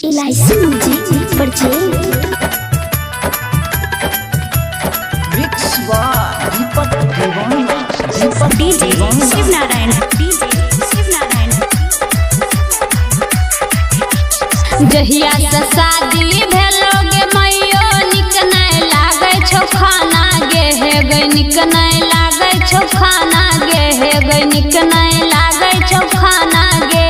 LIC music purchase DJ Shiv Narayan जहिया से शादी भेलोगे मैयो निक नहीं लागे छो खाना गे हे गई निक नहीं लागे छो खाना गे हे गई निक नहीं लागे छो खाना गे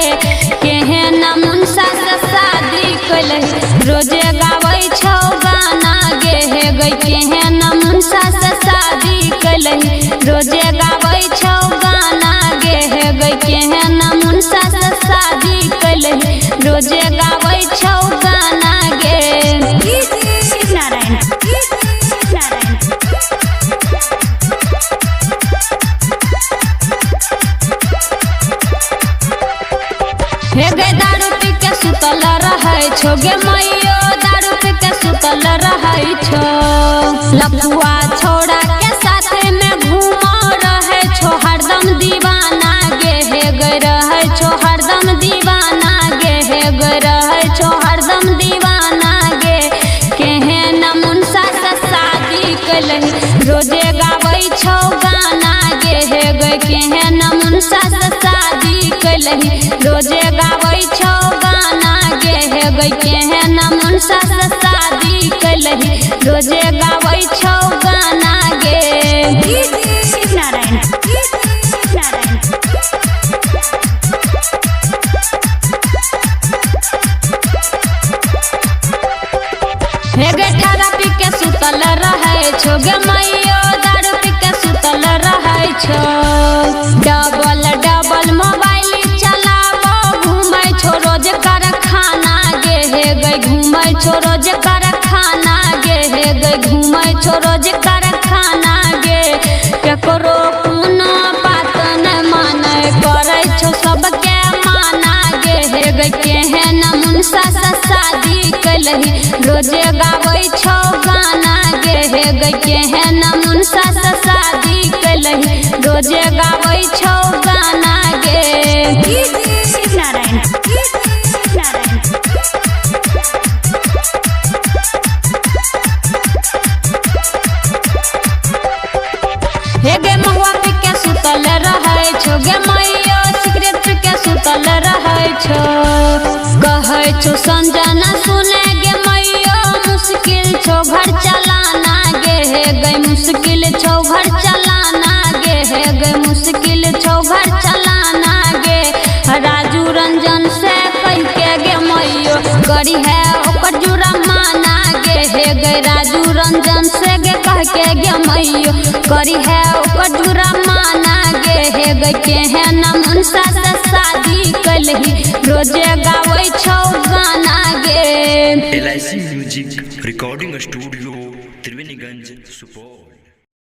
केहन मुनसा से शादी कैलही रोजे गावे छो गाना गे हे गई केहन मुनसा से शादी कैलही रोजे गावे छो गाना गे हे गई केहन मुनसा से शादी कैलही रोजे गावे छो गाना गे शिव नारायण हे गे दारू पी के सुतल रहै छो गे मैयो दारू पी के सुतल रहै छो लफुआ छोड़ा के साथ में घूमो रहै छो हरदम दीवाना गे हे गे रहै छो हरदम दीवाना गे हे गे रहै छो हरदम दीवाना गे केहन मुनसा से शादी कैलही रोजे गाबै छो गाना गे हे गे केहन मुनसा से शादी कैलही रोजे गाबै छो गाना गे हे गे केहन मुनसा से शादी कैलही रोजे गाबै छो गाना गे शिव नारायण हे गे ठारा पी के सुतल रहै छो गे मैयो दारू पी के सुतल रहै छो डबल डबल मोबाइल चलाबो घूमै छो रोज कारखाना गे हे गे घूमै छो रोज कारखाना गे हे गे घूमै छो रोज कारखाना गे केकरो कोनो बात नहीं मानै करै छो सबके माना गे हे गे केहन मुनसा से शादी कैलही रोजे गाबै छो गाना गे हे गे केहन मुनसा से शादी कैलही रोजे गाबै छो गाना गे शिव नारायण हे गे महुआ पी के सुतल रहै छो गे मैयो सिगरेट पी के सुतल रहै छो कहै छो संजना सुने गे मैयो मुश्किल छो घर चलाना गे हे गे मुश्किल छो घर चलाना गे हे गे मुश्किल छो घर चलाना गे राजू रंजन से कह के गे मैयो करी है ओकर जुर्माना गे हे गे राजू रंजन से गे कह के गे मैयो करी है ओकर जुर्माना गे हे गे केहन मुनसा से शादी कैलही रोजे गावे छो गाना गे LIC music recording studio Triveniganj Supaul.